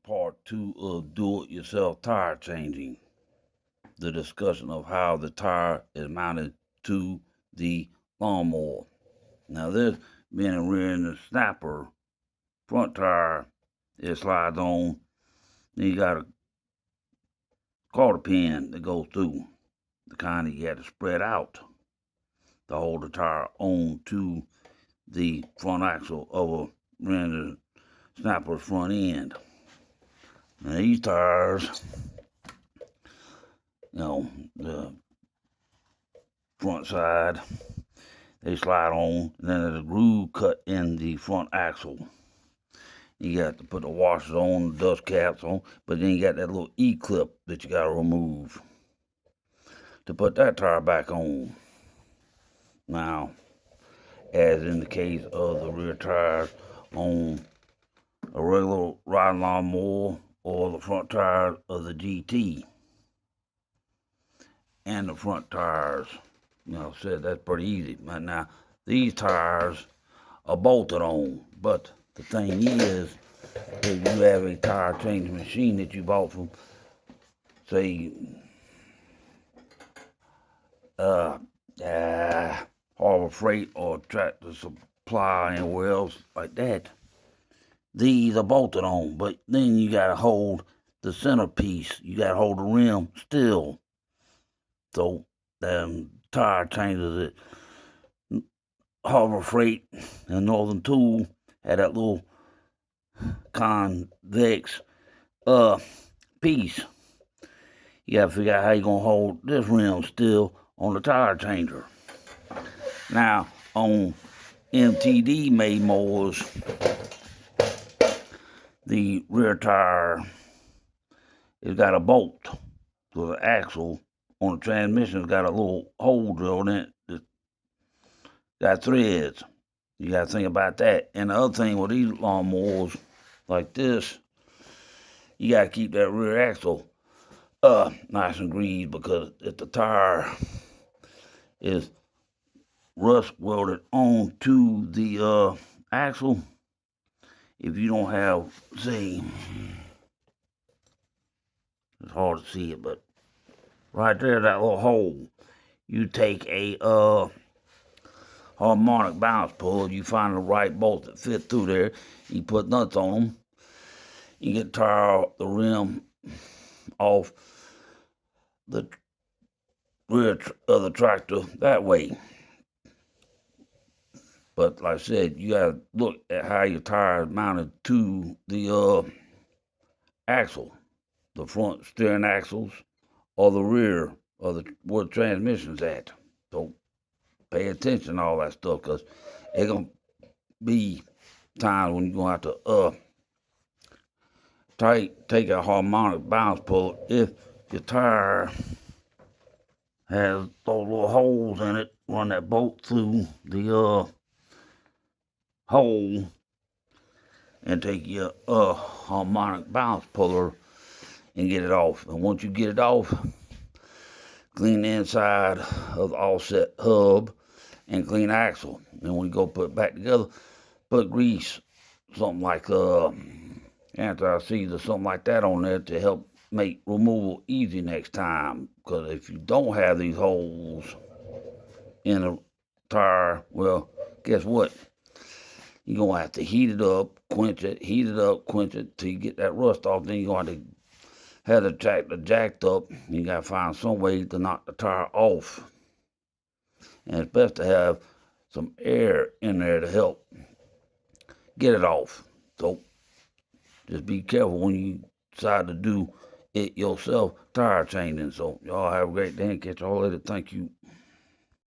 part two of do-it-yourself tire changing. The discussion of how the tire is mounted to the lawnmower. Now this being a rear end snapper front tire, it slides on. Then you got a quarter pin that goes through, the kind that you had to spread out to hold the tire on to the front axle of a rear end snapper's front end. Now these tires, the front side, they slide on, and then there's a groove cut in the front axle. You got to put the washers on, the dust caps on, but then you got that little E-clip that you got to remove to put that tire back on. Now, as in the case of the rear tires on a regular riding lawnmower or the front tires of the GT, and the front tires, said that's pretty easy. But now, these tires are bolted on, but the thing is, if you have a tire changing machine that you bought from, say, Harbor Freight or Tractor Supply, anywhere else like that, these are bolted on, but then you gotta hold the centerpiece, you gotta hold the rim still. So, tire changers at Harbor Freight and Northern Tool had that little convex piece. You gotta figure out how you're gonna hold this rim still on the tire changer. Now, on MTD made mowers, the rear tire has got a bolt. So the axle on the transmission's got a little hole drilled in it that got threads. You gotta think about that. And the other thing with these lawnmowers like this, you gotta keep that rear axle nice and greased, because if the tire is rust welded onto the axle, if you don't have, say, it's hard to see it, but right there, that little hole, you take a harmonic balance pull, you find the right bolt that fit through there, you put nuts on them, you get the rim off the rear of the tractor that way. But like I said, you gotta look at how your tire is mounted to the axle, the front steering axles, or the rear of where the transmission's at. So pay attention to all that stuff, because it's gonna be times when you're gonna have to take a harmonic balance pull if your tire has those little holes in it. Run that bolt through the hole and take your harmonic balance puller and get it off. And once you get it off, clean the inside of the offset hub and clean the axle. And when you go put it back together, put grease, something like anti-seize or something like that on there to help make removal easy next time. Because if you don't have these holes in a tire, well, guess what? You're going to have to heat it up, quench it, till you get that rust off. Then you're going to have the tractor jacked up. You got to find some way to knock the tire off. And it's best to have some air in there to help get it off. So just be careful when you decide to do it yourself, tire changing. So y'all have a great day and catch y'all later. Thank you.